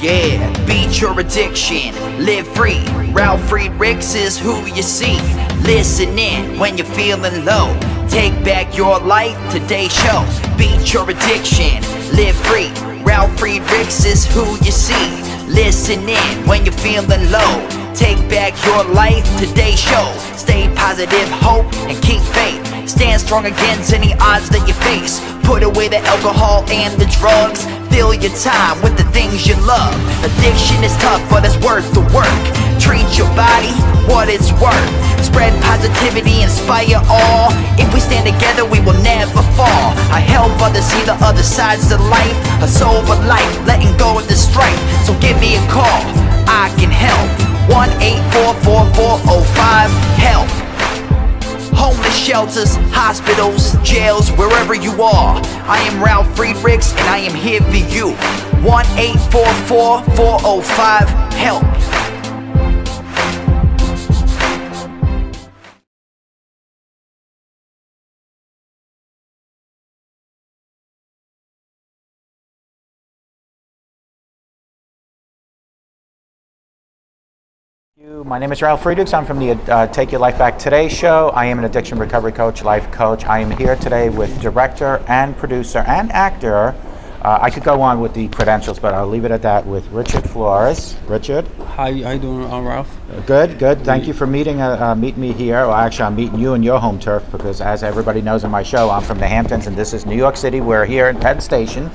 Yeah, beat your addiction, live free. Ralf Friedrichs is who you see. Listen in when you're feeling low. Take back your life, today's show. Beat your addiction, live free. Ralf Friedrichs is who you see. Listen in when you're feeling low. Take back your life, today's show. Stay positive, hope, and keep faith. Stand strong against any odds that you face. Put away the alcohol and the drugs. Fill your time with the things you love. Addiction is tough, but it's worth the work. Treat your body what it's worth. Spread positivity, inspire all. If we stand together, we will never fall. I help others see the other sides of life. A sober life, letting go of the strife. So give me a call, I can help. 1-844-4405-HELP. Homeless shelters, hospitals, jails, wherever you are. I am Ralf Friedrichs and I am here for you. 1-844-405-HELP. My name is Ralf Friedrichs. I'm from the Take Your Life Back Today show. I am an addiction recovery coach, life coach. I am here today with director and producer and actor. I could go on with the credentials, but I'll leave it at that with Richard FLORES. Richard? How you doing, Ralph? Good, good. Thank you for meeting me here. Well, actually, I'm meeting you in your home turf because, as everybody knows in my show, I'm from the Hamptons and this is New York City. We're here in Penn Station.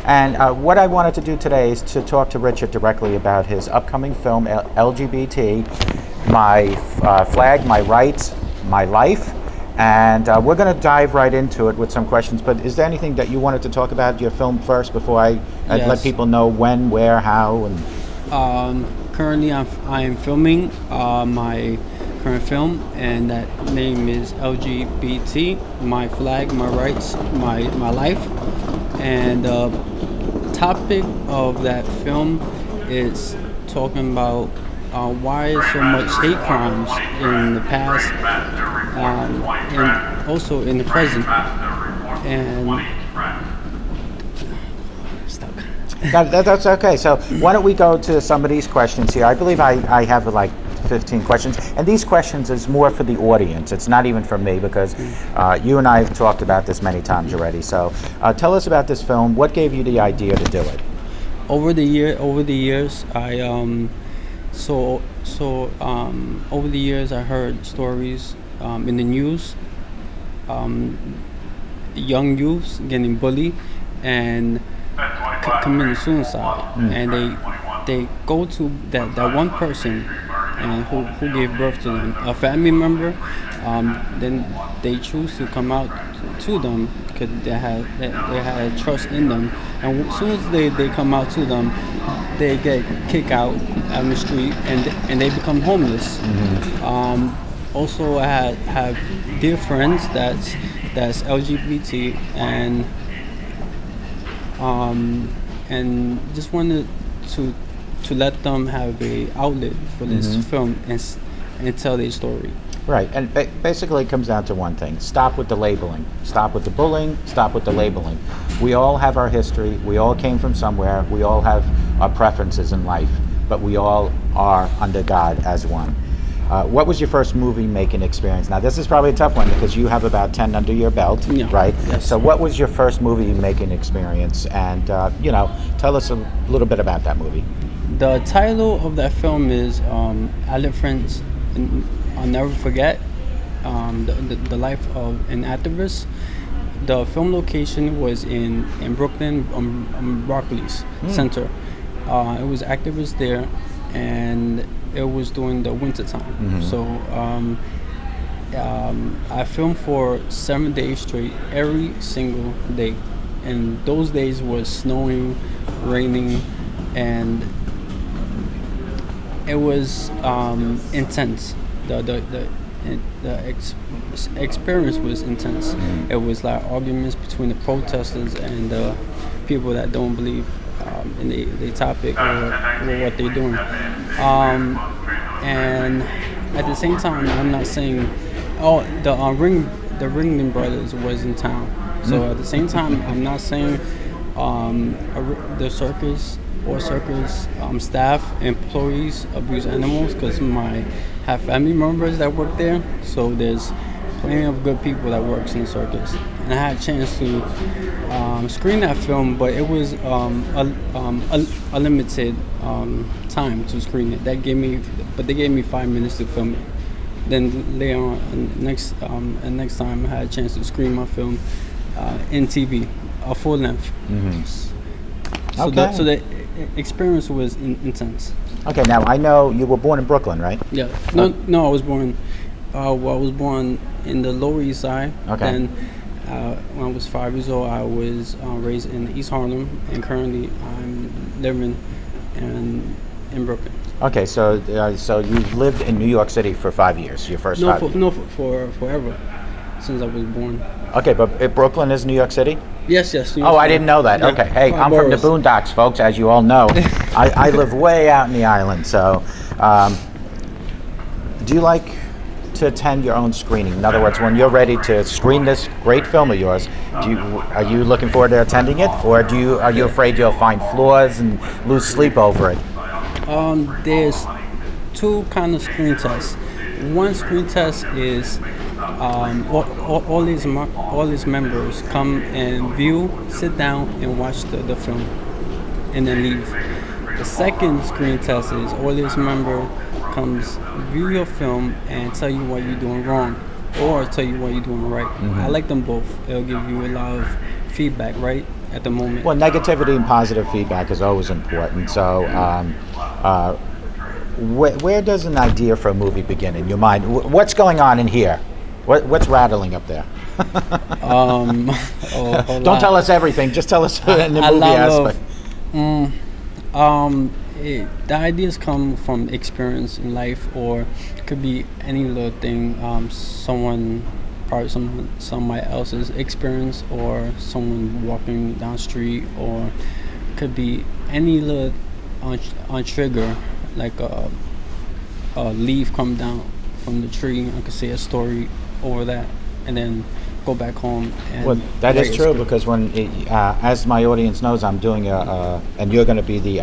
And what I wanted to do today is to talk to Richard directly about his upcoming film, LGBT-MY, Flag, My Rights, My Life. And we're going to dive right into it with some questions, but is there anything that you wanted to talk about your film first before I Yes. let people know when, where, how? And Currently, I am filming my current film, and that name is LGBT, My Flag, My Rights, My Life. And the topic of that film is talking about why so much hate crimes in the past and also in the present. And that's okay. So why don't we go to some of these questions here? I believe I have like 15 questions, and these questions is more for the audience. It's not even for me because you and I have talked about this many times already. So tell us about this film. What gave you the idea to do it? over the years, I over the years I heard stories in the news, young youths getting bullied and committing suicide, and they go to that one person and who gave birth to them, a family member. Then they choose to come out to them because they had trust in them, and as soon as they come out to them, they get kicked out on the street and they become homeless. Mm-hmm. Also, I have dear friends that's LGBT and just wanted to let them have a outlet for this mm-hmm. film and tell their story. Right, and basically it comes down to one thing. Stop with the labeling. Stop with the bullying. Stop with the labeling. We all have our history. We all came from somewhere. We all have our preferences in life, but we all are under God as one. What was your first movie making experience? Now this is probably a tough one because you have about 10 under your belt, yeah. Right? Yes. So what was your first movie making experience? And tell us a little bit about that movie. The title of that film is I Live Friends, I'll Never Forget, the life of an activist. The film location was in Brooklyn, Barclays Center. It was activists there, and it was during the winter time. Mm-hmm. So I filmed for 7 days straight, every single day, and those days was snowing, raining, and it was intense. The experience was intense. Mm-hmm. It was like arguments between the protesters and the people that don't believe in the topic or what they're doing. And at the same time, I'm not saying, the Ringling Brothers was in town. So at the same time, I'm not saying the circus or circus staff, employees abuse animals, because I have family members that work there. So there's plenty of good people that works in the circus. And I had a chance to screen that film, but it was a limited time to screen it. They gave me 5 minutes to film it. Then later on, next time I had a chance to screen my film in TV, a full length. So the experience was intense. Okay, now I know you were born in Brooklyn, right? Yeah. No, I was born. I was born in the Lower East Side. Okay. Then when I was 5 years old, I was raised in East Harlem, and currently I'm living in Brooklyn. Okay, so you've lived in New York City for 5 years. Your first 5 years. For forever, since I was born. Okay, but Brooklyn is New York City? Yes. Oh, I didn't know that. Yeah, okay, hey, I'm boroughs. from the Boondocks, folks, as you all know. I live way out in the island, so do you like to attend your own screening? In other words, when you're ready to screen this great film of yours, are you looking forward to attending it, or are you afraid you'll find flaws and lose sleep over it? There's two kind of screen tests. One screen test is all these members come and view, sit down, and watch the film, and then leave. The second screen test is all these member comes, view your film, and tell you what you're doing wrong, or tell you what you're doing right. I like them both. It'll give you a lot of feedback right at the moment. Well, negativity and positive feedback is always important. So where does an idea for a movie begin in your mind? What's going on in here? What's rattling up there? Don't tell us everything. Just tell us in the movie aspect. The ideas come from experience in life, or it could be any little thing. Somebody else's experience, or someone walking down the street, or it could be any little on trigger, like a leaf come down from the tree. I could say a story over that, and then go back home. And well, that is true, because when as my audience knows, I'm doing and you're going to be the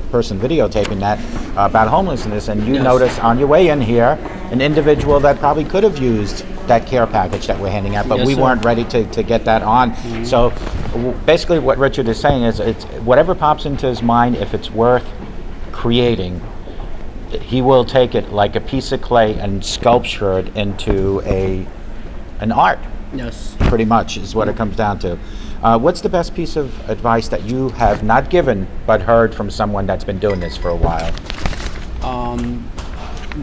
person videotaping that about homelessness, and you notice on your way in here an individual that probably could have used that care package that we're handing out, but we weren't ready to get that on. So basically what Richard is saying is, it's whatever pops into his mind, if it's worth creating, he will take it like a piece of clay and sculpture it into an art. Yes. Pretty much is what it comes down to. What's the best piece of advice that you have not given but heard from someone that's been doing this for a while?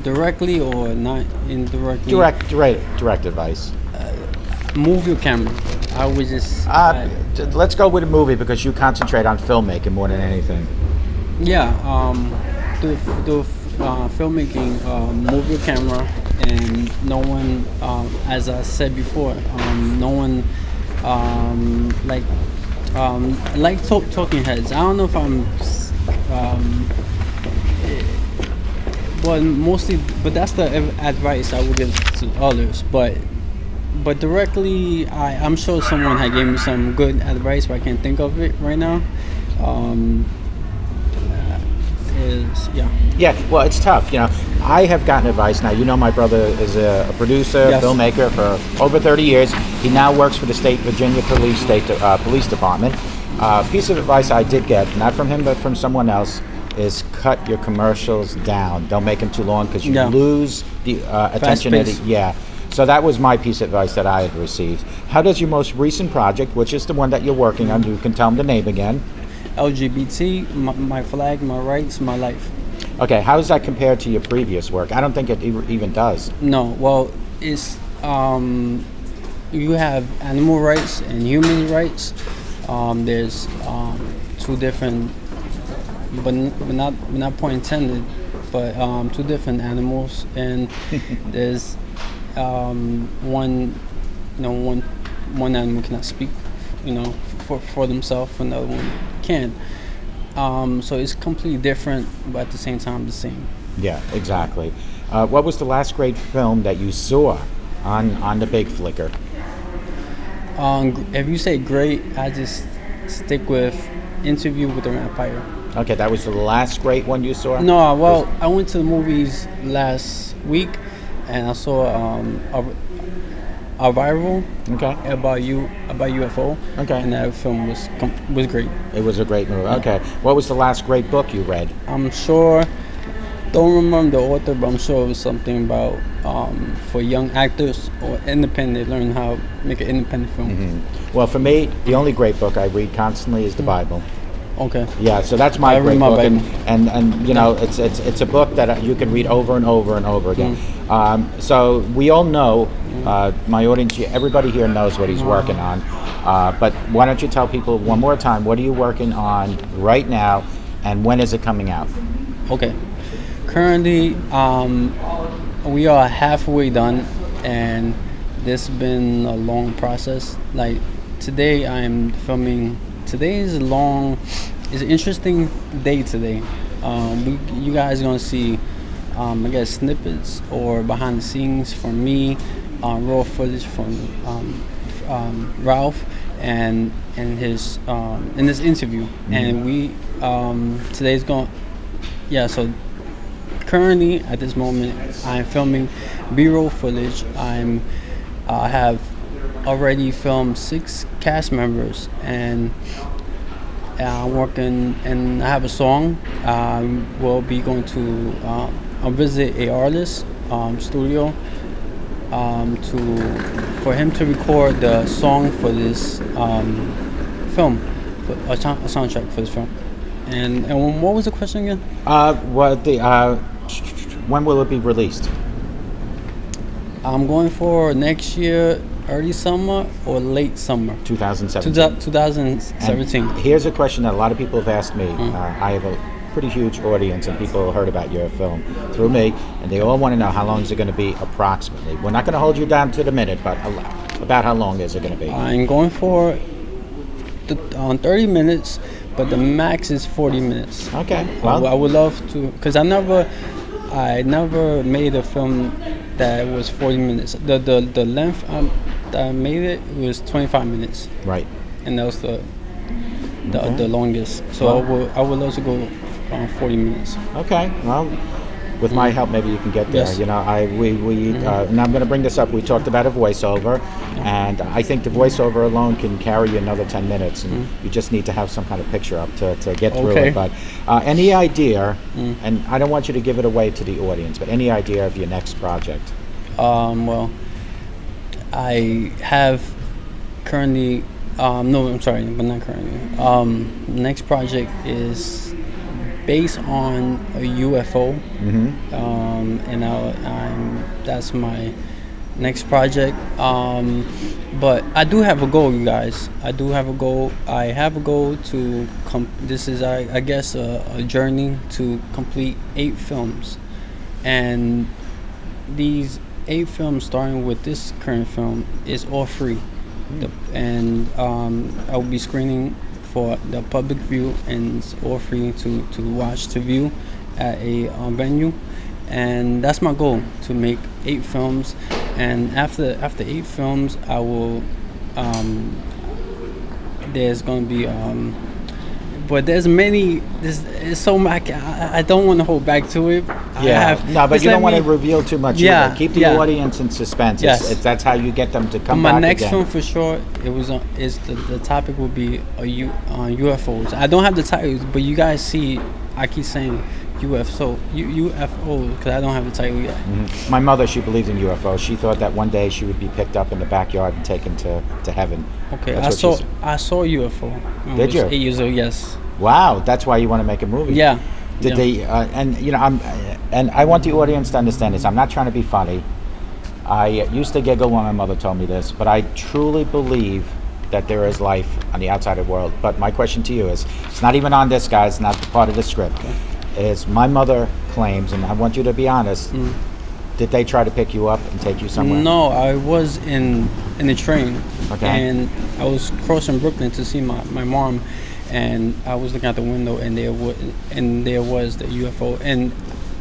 Directly or not indirectly? Direct advice. Move your camera. I would just... let's go with a movie, because you concentrate on filmmaking more than anything. Yeah, the filmmaking, move your camera, and no one, as I said before, no one like talking heads. I don't know if but that's the advice I would give to others. But directly, I'm sure someone had gave me some good advice, but I can't think of it right now. Yeah, well, it's tough. I have gotten advice now. My brother is a producer, filmmaker for over 30 years. He now works for the Virginia Police Department. Piece of advice I did get, not from him but from someone else, is cut your commercials down. Don't make them too long, because you lose the attention. So that was my piece of advice that I had received. How does your most recent project, which is the one that you're working on, you can tell them the name again? LGBT, my flag, my rights, my life. Okay, how does that compare to your previous work? I don't think it even does. No, well, it's you have animal rights and human rights. There's two different, but not point intended, but two different animals, and there's one animal cannot speak, for themselves, another one can. So it's completely different, but at the same time the same. Yeah, exactly. What was the last great film that you saw on the big flicker? If you say great, I just stick with Interview with the Vampire. Okay, that was the last great one you saw? No, well, I went to the movies last week, and I saw a viral about UFO. Okay. And that film was great. It was a great movie. Okay. What was the last great book you read? I'm sure, don't remember the author, but I'm sure it was something about for young actors or independent, learn how to make an independent film. Mm-hmm. Well, for me, the only great book I read constantly is the Bible. Okay. Yeah, so that's my great book, Bible. and you know, it's a book that you can read over and over and over again. So we all know, my audience, everybody here knows what he's working on. But why don't you tell people one more time, what are you working on right now, and when is it coming out? Okay. Currently, we are halfway done, and this has been a long process. Like today, I'm filming. Today is it's an interesting day today. You guys are gonna see, I guess, snippets or behind the scenes from me, raw footage from Ralf and his in this interview. And we today's going. Yeah, so currently at this moment I'm filming B-roll footage. I have already filmed 6 cast members, and I'm working, and I have a song. We'll be going to visit a artist studio for him to record the song for this film, a soundtrack for this film. And what was the question again? When will it be released? I'm going for next year, early summer or late summer. 2017. 2017. And here's a question that a lot of people have asked me. I have a pretty huge audience, and people heard about your film through me, and they all want to know how long is it going to be approximately. We're not going to hold you down to the minute, but about how long is it going to be? I'm going for 30 minutes, but the max is 40 minutes. Okay. Well, I would love to, because I never made a film that was 40 minutes. The length that I made it was 25 minutes. Right. And that was the longest. So I would love to go 40 minutes. Okay. Well, with my help, maybe you can get there. Yes. You know, and I'm going to bring this up. We talked about a voiceover, and I think the voiceover alone can carry you another 10 minutes, and you just need to have some kind of picture up to get through it. But any idea, and I don't want you to give it away to the audience, but any idea of your next project? Well, I have currently, no, I'm sorry, but not currently. Next project is based on a UFO, and that's my next project. But I do have a goal, you guys. I have a goal to this is, I guess, a journey to complete 8 films, and these 8 films, starting with this current film, is all free. And I will be screening for the public view, and it's all free to watch, to view at a venue. And that's my goal, to make 8 films. And after 8 films, I will there's going to be but there's so much. I don't want to hold back to it. But you don't want to reveal too much. Yeah, keep the audience in suspense. Yes. That's how you get them to come back. My next again. film, for sure, the topic will be UFOs. I don't have the titles, but you guys see, I keep saying UFO because I don't have the title yet. My mother, she believed in UFOs. She thought that one day she would be picked up in the backyard and taken to heaven. Okay, I saw UFO. Did you? 8 years old, yes. Wow, that's why you want to make a movie. Yeah. Did they? And you know, and I want the audience to understand this. I'm not trying to be funny. I used to giggle when my mother told me this, but I truly believe that there is life on the outside of the world. But my question to you is, it's not even on this, guys. It's not part of the script. Is my mother claims, and I want you to be honest. Did they try to pick you up and take you somewhere? No, I was in the train, and I was crossing Brooklyn to see my mom, and I was looking out the window, and there was the UFO, and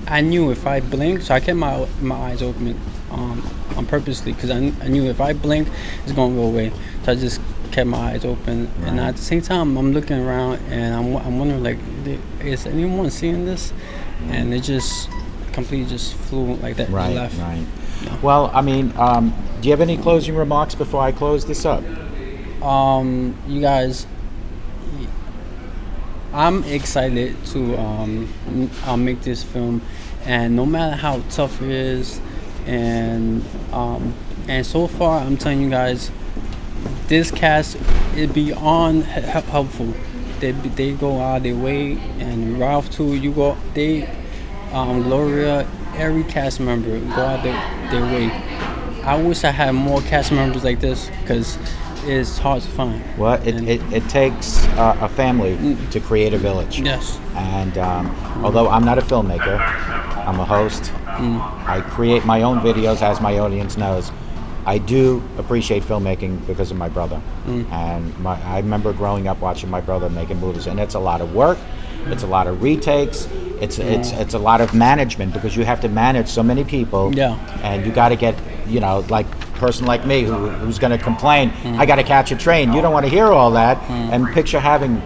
I knew if I blinked, so I kept my eyes open on purposely, because I knew if I blink, it's gonna go away. So I just kept my eyes open, and at the same time, I'm looking around and I'm wondering, like, is anyone seeing this? And it just completely just flew like that. Right, and left. right. Yeah. Well, I mean, do you have any closing remarks before I close this up? You guys, I'm excited to make this film, and no matter how tough it is, and so far, I'm telling you guys, this cast is beyond helpful. They go out of their way, and Ralph too. Gloria, every cast member go out their way. I wish I had more cast members like this, because it's hard to find. Well, it takes a family to create a village. Yes. And although I'm not a filmmaker, I'm a host. I create my own videos, as my audience knows. I do appreciate filmmaking because of my brother. And I remember growing up watching my brother making movies, and it's a lot of work. It's a lot of retakes. It's a lot of management, because you have to manage so many people. Yeah. And you got to get, you know, like a person like me who's going to complain, I got to catch a train. You don't want to hear all that. And picture having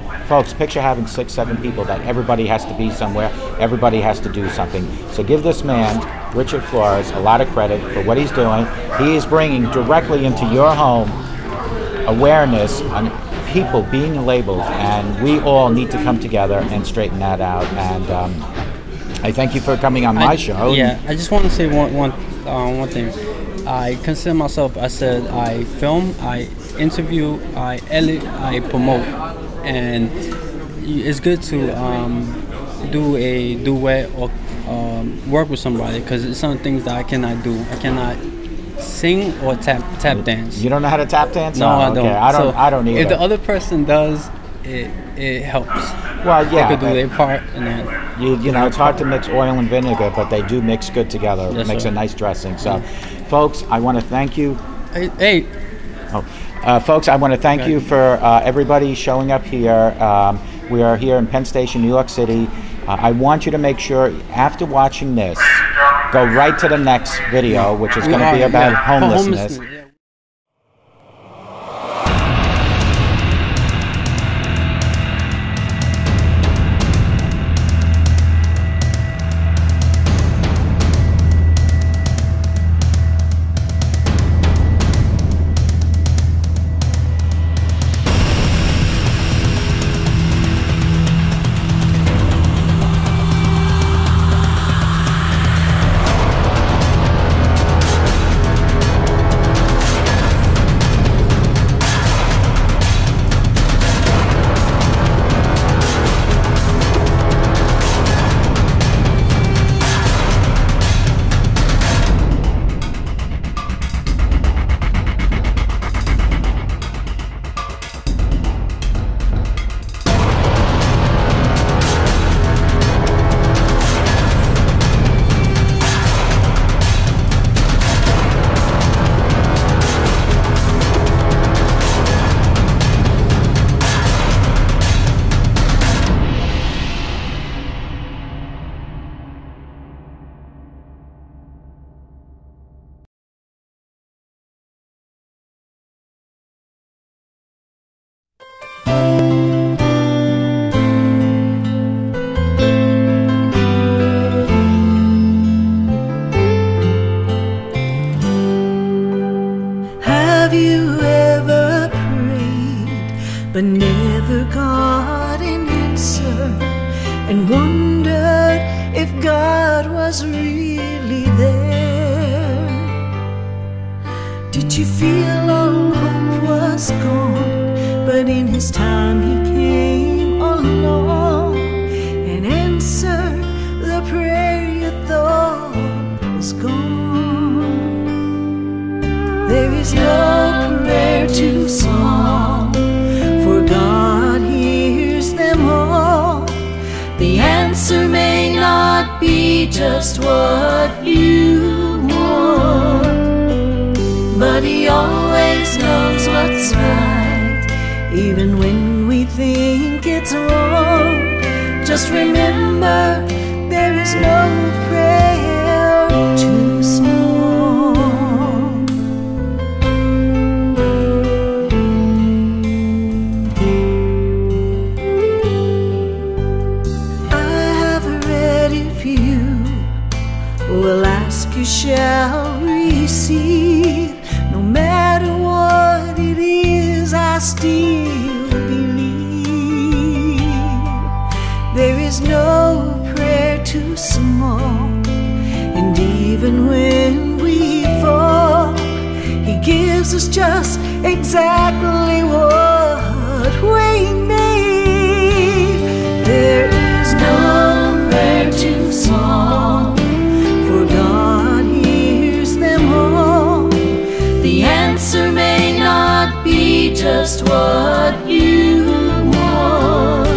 6, 7 people that everybody has to be somewhere. Everybody has to do something. So give this man, Richard Flores, a lot of credit for what he's doing. He is bringing directly into your home awareness on people being labeled, and we all need to come together and straighten that out. And I thank you for coming on my show. Yeah, I just want to say one thing. I consider myself, I said, I film, I interview, I edit, I promote, and it's good to do a duet or work with somebody, because it's some things that I cannot do. I cannot sing or tap dance. You don't know how to tap dance? No, I don't. I don't either. If the other person does, it helps. Well, yeah, they could do their part, and then you know, it's hard to mix oil and vinegar, but they do mix good together. Yes, It makes sir. a nice dressing. So, folks, I want to thank you. Hey. Folks, I want to thank you for everybody showing up here. We are here in Penn Station, New York City. I want you to make sure, after watching this, go right to the next video, which is going to be about homelessness. but never got an answer, and wondered if God was really there. Did you feel all hope was gone, but in His time He came along and answered the prayer you thought was gone? There is no prayer too small, for God hears them all. The answer may not be just what you want, but He always knows what's right, even when we think it's wrong. Just remember, there is no prayer too small. small. And even when we fall, He gives us just exactly what we need. There is no prayer too small, for God hears them all. The answer may not be just what you want,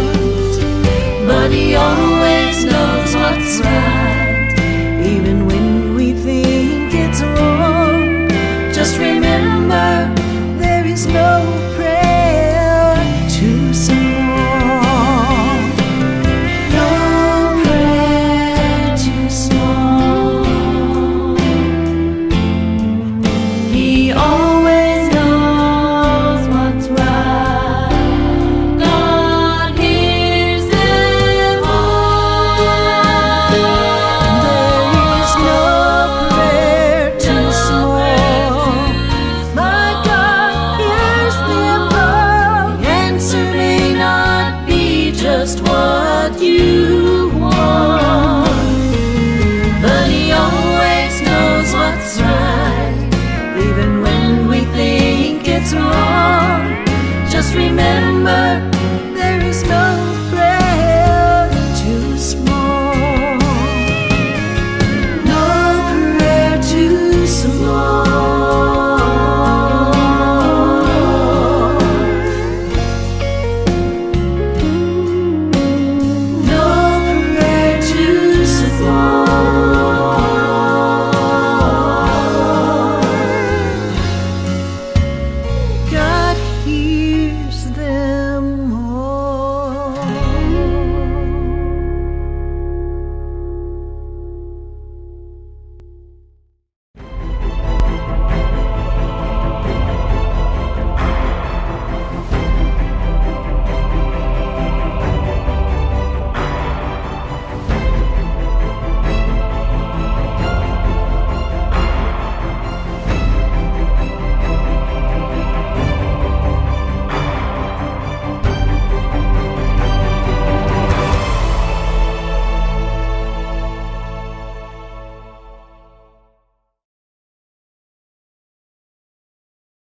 but He always knows what's right, even when we think it's wrong. Just remember, there is no prayer too small. No prayer too small. He always knows what's right. God hears them all. There is no prayer too small. My God hears them all. The answer may not be just what you want, but He always knows what's right, even when we think it's wrong. Just remember, there is no